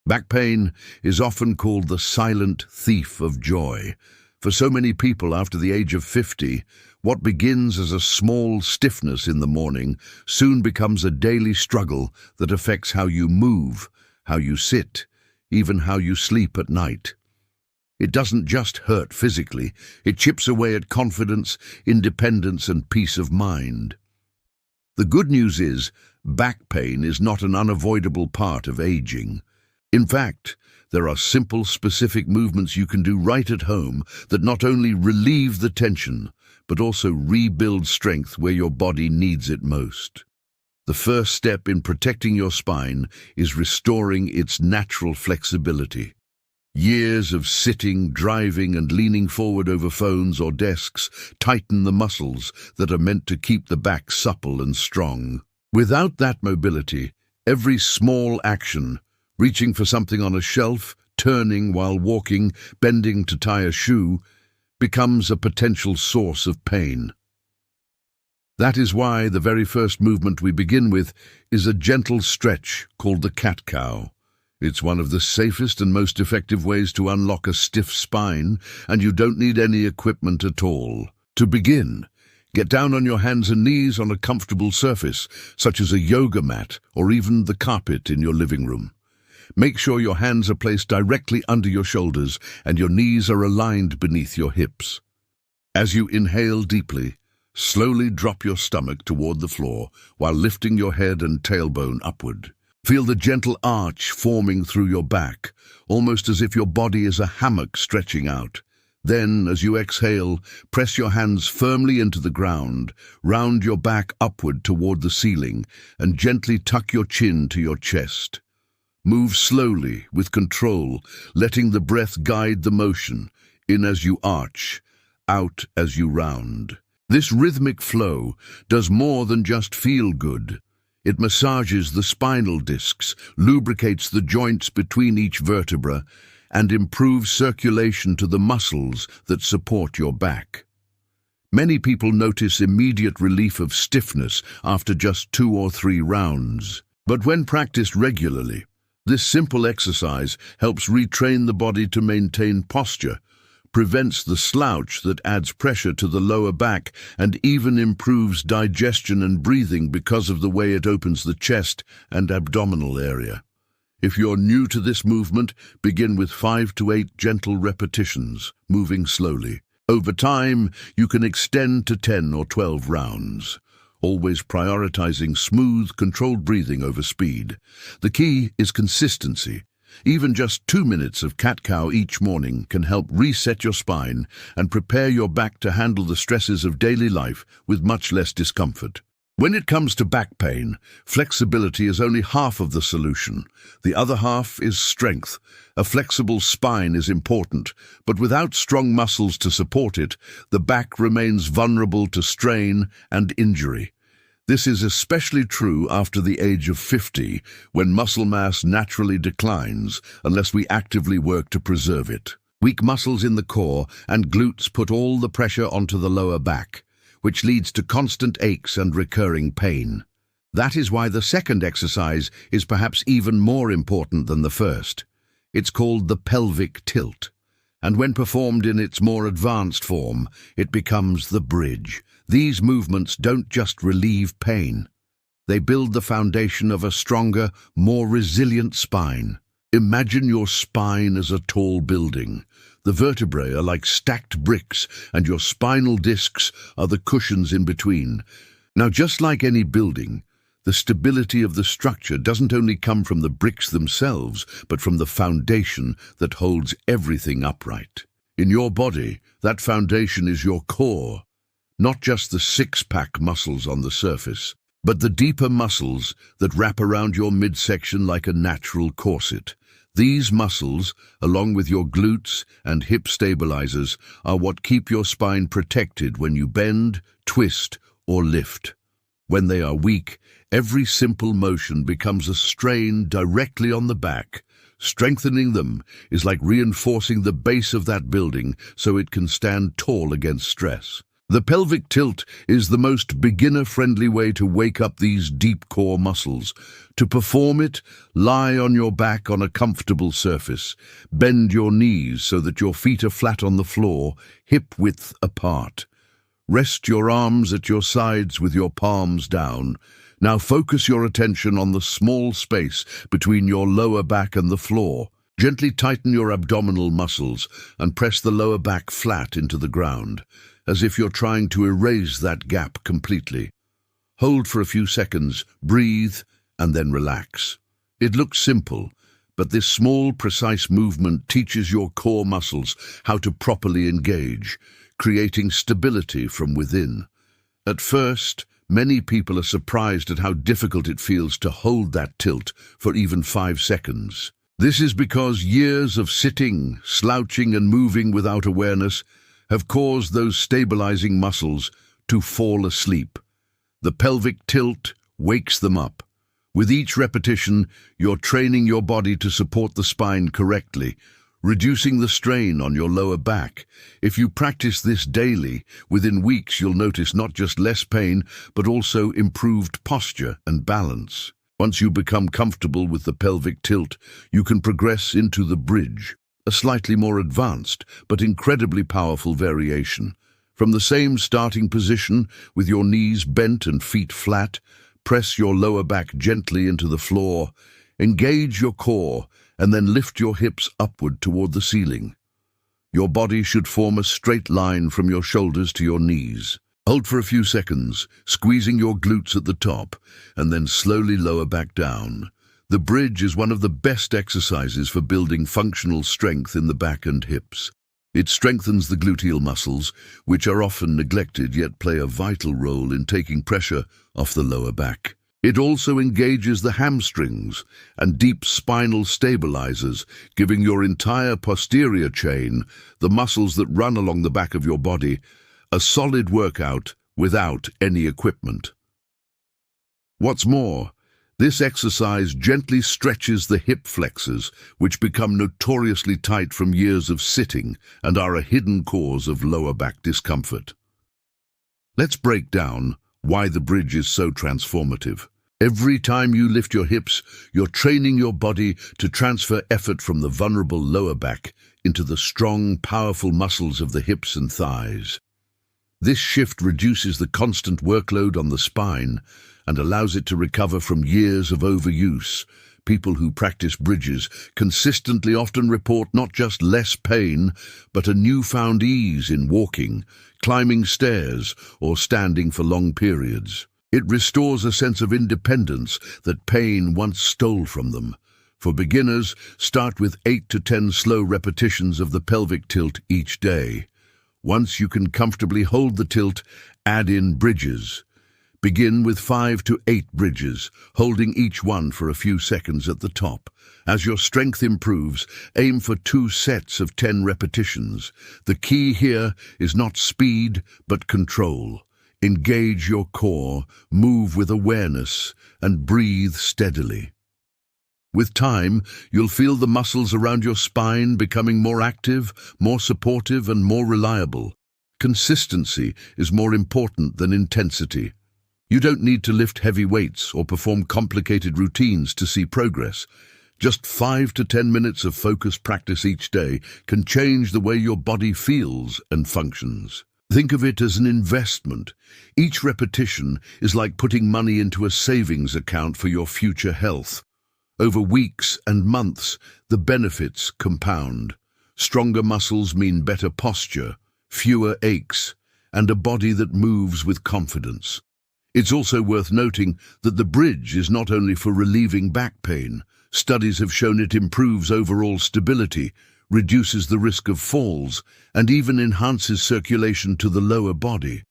Back pain is often called the silent thief of joy. For so many people after the age of 50, what begins as a small stiffness in the morning soon becomes a daily struggle that affects how you move, how you sit, even how you sleep at night. It doesn't just hurt physically, it chips away at confidence, independence, and peace of mind. The good news is, back pain is not an unavoidable part of aging. In fact, there are simple, specific movements you can do right at home that not only relieve the tension, but also rebuild strength where your body needs it most. The first step in protecting your spine is restoring its natural flexibility. Years of sitting, driving, and leaning forward over phones or desks tighten the muscles that are meant to keep the back supple and strong. Without that mobility, every small action, reaching for something on a shelf, turning while walking, bending to tie a shoe, becomes a potential source of pain. That is why the very first movement we begin with is a gentle stretch called the cat-cow. It's one of the safest and most effective ways to unlock a stiff spine, and you don't need any equipment at all. To begin, get down on your hands and knees on a comfortable surface, such as a yoga mat or even the carpet in your living room. Make sure your hands are placed directly under your shoulders and your knees are aligned beneath your hips. As you inhale deeply, slowly drop your stomach toward the floor while lifting your head and tailbone upward. Feel the gentle arch forming through your back, almost as if your body is a hammock stretching out. Then, as you exhale, press your hands firmly into the ground, round your back upward toward the ceiling, and gently tuck your chin to your chest. Move slowly, with control, letting the breath guide the motion, in as you arch, out as you round. This rhythmic flow does more than just feel good. It massages the spinal discs, lubricates the joints between each vertebra, and improves circulation to the muscles that support your back. Many people notice immediate relief of stiffness after just 2 or 3 rounds. But when practiced regularly, this simple exercise helps retrain the body to maintain posture, prevents the slouch that adds pressure to the lower back, and even improves digestion and breathing because of the way it opens the chest and abdominal area. If you're new to this movement, begin with 5 to 8 gentle repetitions, moving slowly. Over time, you can extend to 10 or 12 rounds, always prioritizing smooth, controlled breathing over speed. The key is consistency. Even just 2 minutes of cat-cow each morning can help reset your spine and prepare your back to handle the stresses of daily life with much less discomfort. When it comes to back pain, flexibility is only half of the solution. The other half is strength. A flexible spine is important, but without strong muscles to support it, the back remains vulnerable to strain and injury. This is especially true after the age of 50, when muscle mass naturally declines unless we actively work to preserve it. Weak muscles in the core and glutes put all the pressure onto the lower back, which leads to constant aches and recurring pain. That is why the second exercise is perhaps even more important than the first. It's called the pelvic tilt, and when performed in its more advanced form, it becomes the bridge. These movements don't just relieve pain. They build the foundation of a stronger, more resilient spine. Imagine your spine as a tall building. The vertebrae are like stacked bricks, and your spinal discs are the cushions in between. Now, just like any building, the stability of the structure doesn't only come from the bricks themselves, but from the foundation that holds everything upright. In your body, that foundation is your core, not just the six-pack muscles on the surface, but the deeper muscles that wrap around your midsection like a natural corset. These muscles, along with your glutes and hip stabilizers, are what keep your spine protected when you bend, twist, or lift. When they are weak, every simple motion becomes a strain directly on the back. Strengthening them is like reinforcing the base of that building so it can stand tall against stress. The pelvic tilt is the most beginner-friendly way to wake up these deep core muscles. To perform it, lie on your back on a comfortable surface. Bend your knees so that your feet are flat on the floor, hip-width apart. Rest your arms at your sides with your palms down. Now focus your attention on the small space between your lower back and the floor. Gently tighten your abdominal muscles and press the lower back flat into the ground, as if you're trying to erase that gap completely. Hold for a few seconds, breathe, and then relax. It looks simple, but this small, precise movement teaches your core muscles how to properly engage, creating stability from within. At first, many people are surprised at how difficult it feels to hold that tilt for even 5 seconds. This is because years of sitting, slouching, and moving without awareness have caused those stabilizing muscles to fall asleep. The pelvic tilt wakes them up. With each repetition, you're training your body to support the spine correctly, reducing the strain on your lower back. If you practice this daily, within weeks you'll notice not just less pain, but also improved posture and balance. Once you become comfortable with the pelvic tilt, you can progress into the bridge, a slightly more advanced but incredibly powerful variation. From the same starting position, with your knees bent and feet flat, press your lower back gently into the floor, engage your core, and then lift your hips upward toward the ceiling. Your body should form a straight line from your shoulders to your knees. Hold for a few seconds, squeezing your glutes at the top, and then slowly lower back down. The bridge is one of the best exercises for building functional strength in the back and hips. It strengthens the gluteal muscles, which are often neglected yet play a vital role in taking pressure off the lower back. It also engages the hamstrings and deep spinal stabilizers, giving your entire posterior chain, the muscles that run along the back of your body, a solid workout without any equipment. What's more, this exercise gently stretches the hip flexors, which become notoriously tight from years of sitting and are a hidden cause of lower back discomfort. Let's break down why the bridge is so transformative. Every time you lift your hips, you're training your body to transfer effort from the vulnerable lower back into the strong, powerful muscles of the hips and thighs. This shift reduces the constant workload on the spine and allows it to recover from years of overuse. People who practice bridges consistently often report not just less pain, but a newfound ease in walking, climbing stairs, or standing for long periods. It restores a sense of independence that pain once stole from them. For beginners, start with 8 to 10 slow repetitions of the pelvic tilt each day. Once you can comfortably hold the tilt, add in bridges. Begin with 5 to 8 bridges, holding each one for a few seconds at the top. As your strength improves, aim for 2 sets of 10 repetitions. The key here is not speed, but control. Engage your core, move with awareness, and breathe steadily. With time, you'll feel the muscles around your spine becoming more active, more supportive, and more reliable. Consistency is more important than intensity. You don't need to lift heavy weights or perform complicated routines to see progress. Just 5 to 10 minutes of focused practice each day can change the way your body feels and functions. Think of it as an investment. Each repetition is like putting money into a savings account for your future health. Over weeks and months, the benefits compound. Stronger muscles mean better posture, fewer aches, and a body that moves with confidence. It's also worth noting that the bridge is not only for relieving back pain. Studies have shown it improves overall stability, reduces the risk of falls, and even enhances circulation to the lower body.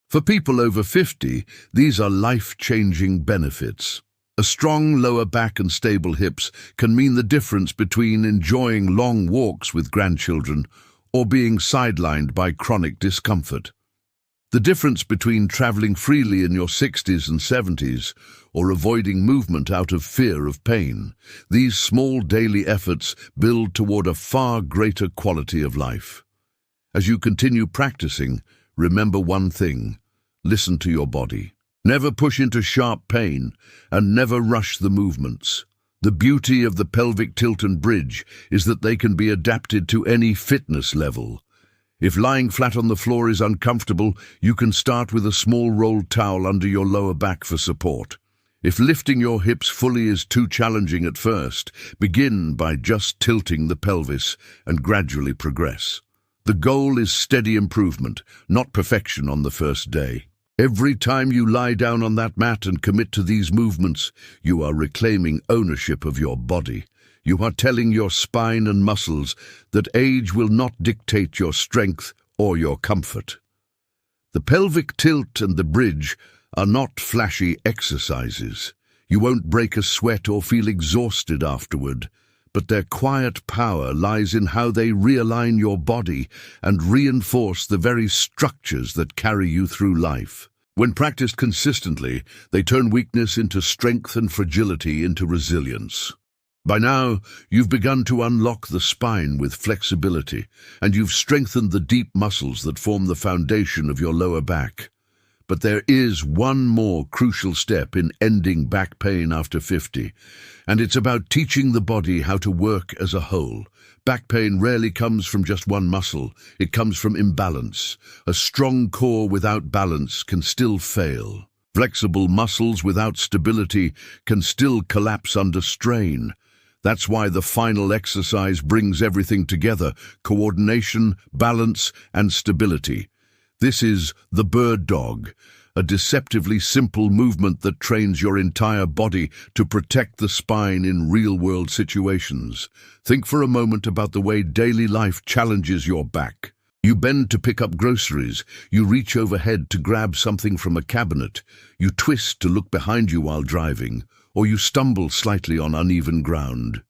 For people over 50, these are life-changing benefits. A strong lower back and stable hips can mean the difference between enjoying long walks with grandchildren or being sidelined by chronic discomfort. The difference between traveling freely in your 60s and 70s or avoiding movement out of fear of pain. These small daily efforts build toward a far greater quality of life. As you continue practicing, Remember one thing: listen to your body. Never push into sharp pain, and never rush the movements. The beauty of the pelvic tilt and bridge is that they can be adapted to any fitness level. If lying flat on the floor is uncomfortable, you can start with a small rolled towel under your lower back for support. If lifting your hips fully is too challenging at first, begin by just tilting the pelvis and gradually progress. The goal is steady improvement, not perfection on the first day. Every time you lie down on that mat and commit to these movements, you are reclaiming ownership of your body. You are telling your spine and muscles that age will not dictate your strength or your comfort. The pelvic tilt and the bridge are not flashy exercises. You won't break a sweat or feel exhausted afterward, but their quiet power lies in how they realign your body and reinforce the very structures that carry you through life. When practiced consistently, they turn weakness into strength and fragility into resilience. By now, you've begun to unlock the spine with flexibility, and you've strengthened the deep muscles that form the foundation of your lower back. But there is one more crucial step in ending back pain after 50, and it's about teaching the body how to work as a whole. Back pain rarely comes from just one muscle, it comes from imbalance. A strong core without balance can still fail. Flexible muscles without stability can still collapse under strain. That's why the final exercise brings everything together: coordination, balance, and stability. This is the bird dog, a deceptively simple movement that trains your entire body to protect the spine in real-world situations. Think for a moment about the way daily life challenges your back. You bend to pick up groceries, you reach overhead to grab something from a cabinet, you twist to look behind you while driving, or you stumble slightly on uneven ground.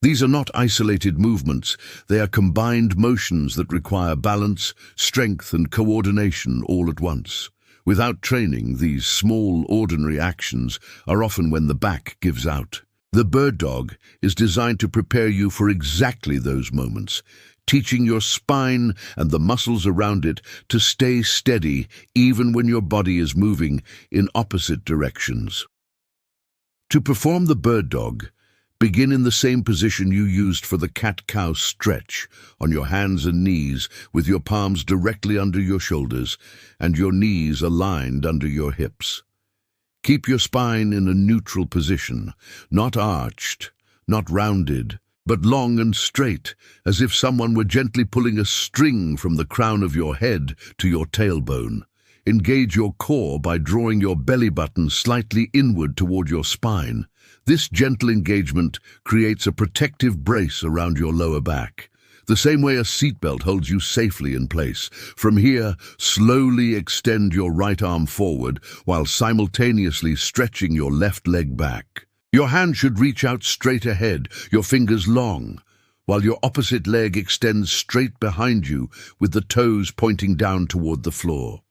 These are not isolated movements, they are combined motions that require balance, strength, and coordination all at once. Without training, these small, ordinary actions are often when the back gives out. The bird dog is designed to prepare you for exactly those moments, teaching your spine and the muscles around it to stay steady even when your body is moving in opposite directions. To perform the bird dog, begin in the same position you used for the cat-cow stretch, on your hands and knees, with your palms directly under your shoulders and your knees aligned under your hips. Keep your spine in a neutral position, not arched, not rounded, but long and straight, as if someone were gently pulling a string from the crown of your head to your tailbone. Engage your core by drawing your belly button slightly inward toward your spine. This gentle engagement creates a protective brace around your lower back, the same way a seatbelt holds you safely in place. From here, slowly extend your right arm forward while simultaneously stretching your left leg back. Your hand should reach out straight ahead, your fingers long, while your opposite leg extends straight behind you with the toes pointing down toward the floor.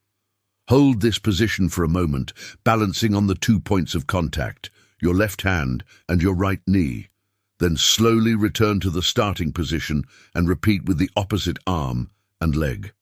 Hold this position for a moment, balancing on the 2 points of contact, your left hand and your right knee. Then slowly return to the starting position and repeat with the opposite arm and leg.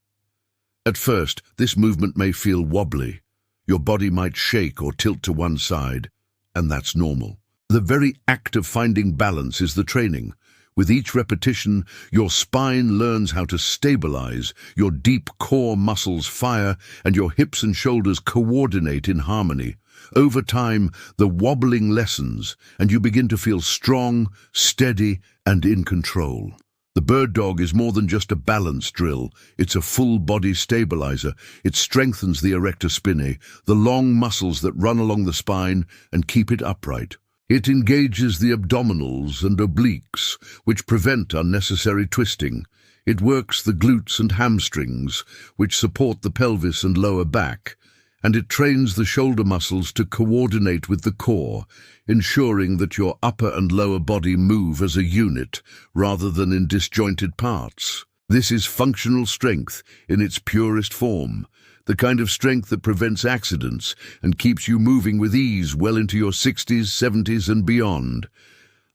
At first, this movement may feel wobbly. Your body might shake or tilt to one side, and that's normal. The very act of finding balance is the training. With each repetition, your spine learns how to stabilize, your deep core muscles fire, and your hips and shoulders coordinate in harmony. Over time, the wobbling lessens, and you begin to feel strong, steady, and in control. The bird dog is more than just a balance drill. It's a full-body stabilizer. It strengthens the erector spinae, the long muscles that run along the spine and keep it upright. It engages the abdominals and obliques, which prevent unnecessary twisting. It works the glutes and hamstrings, which support the pelvis and lower back. And it trains the shoulder muscles to coordinate with the core, ensuring that your upper and lower body move as a unit rather than in disjointed parts. This is functional strength in its purest form, the kind of strength that prevents accidents and keeps you moving with ease well into your 60s, 70s, and beyond.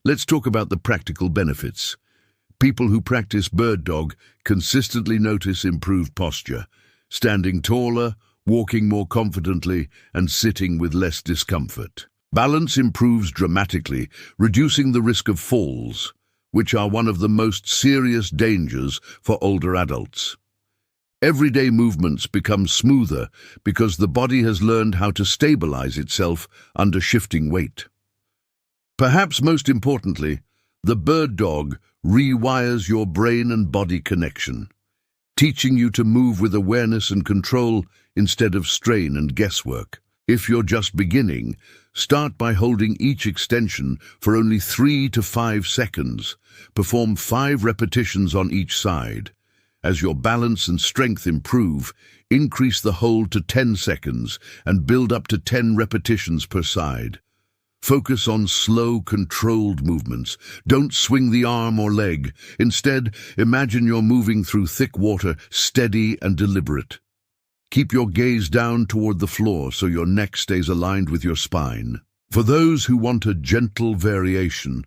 Let's talk about the practical benefits. People who practice bird dog consistently notice improved posture, standing taller, walking more confidently, and sitting with less discomfort. Balance improves dramatically, reducing the risk of falls, which are one of the most serious dangers for older adults. Everyday movements become smoother because the body has learned how to stabilize itself under shifting weight. Perhaps most importantly, the bird dog rewires your brain and body connection, teaching you to move with awareness and control instead of strain and guesswork. If you're just beginning, start by holding each extension for only 3 to 5 seconds. Perform 5 repetitions on each side. As your balance and strength improve, increase the hold to 10 seconds and build up to 10 repetitions per side. Focus on slow, controlled movements. Don't swing the arm or leg. Instead, imagine you're moving through thick water, steady and deliberate. Keep your gaze down toward the floor so your neck stays aligned with your spine. For those who want a gentle variation,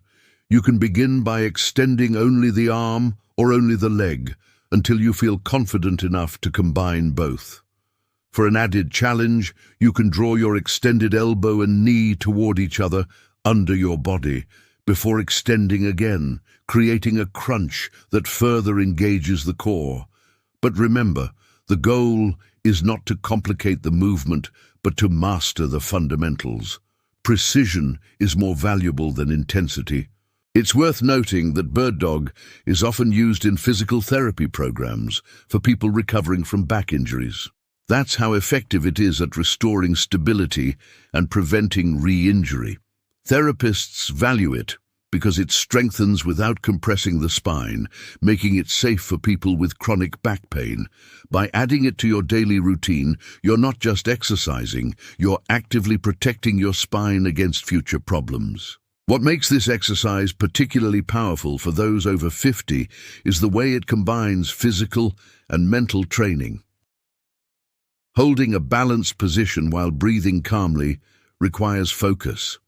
you can begin by extending only the arm or only the leg until you feel confident enough to combine both. For an added challenge, you can draw your extended elbow and knee toward each other under your body before extending again, creating a crunch that further engages the core. But remember, the goal is not to complicate the movement, but to master the fundamentals. Precision is more valuable than intensity. It's worth noting that bird dog is often used in physical therapy programs for people recovering from back injuries. That's how effective it is at restoring stability and preventing re-injury. Therapists value it because it strengthens without compressing the spine, making it safe for people with chronic back pain. By adding it to your daily routine, you're not just exercising, you're actively protecting your spine against future problems. What makes this exercise particularly powerful for those over 50 is the way it combines physical and mental training. Holding a balanced position while breathing calmly requires focus.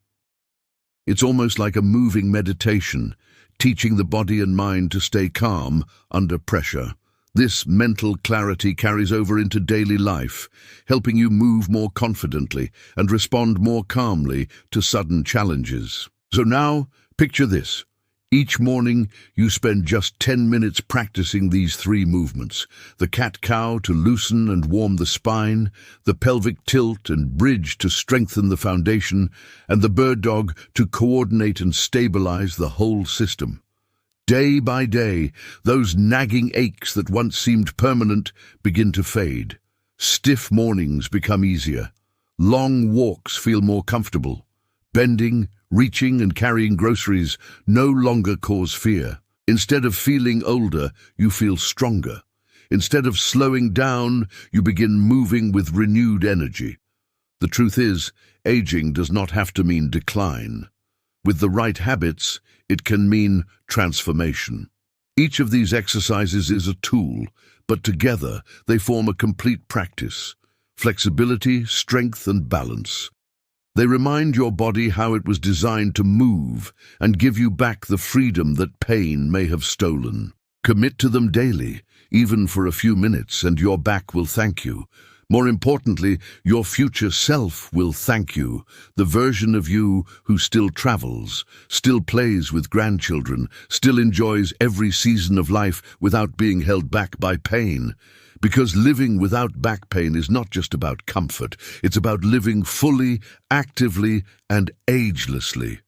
It's almost like a moving meditation, teaching the body and mind to stay calm under pressure. This mental clarity carries over into daily life, helping you move more confidently and respond more calmly to sudden challenges. So now, picture this. Each morning, you spend just 10 minutes practicing these 3 movements: the cat-cow to loosen and warm the spine, the pelvic tilt and bridge to strengthen the foundation, and the bird dog to coordinate and stabilize the whole system. Day by day, those nagging aches that once seemed permanent begin to fade. Stiff mornings become easier. Long walks feel more comfortable. Bending, reaching and carrying groceries no longer cause fear. Instead of feeling older, you feel stronger. Instead of slowing down, you begin moving with renewed energy. The truth is, aging does not have to mean decline. With the right habits, it can mean transformation. Each of these exercises is a tool, but together they form a complete practice: flexibility, strength, and balance. They remind your body how it was designed to move and give you back the freedom that pain may have stolen. Commit to them daily, even for a few minutes, and your back will thank you. More importantly, your future self will thank you, the version of you who still travels, still plays with grandchildren, still enjoys every season of life without being held back by pain. Because living without back pain is not just about comfort, it's about living fully, actively, and agelessly.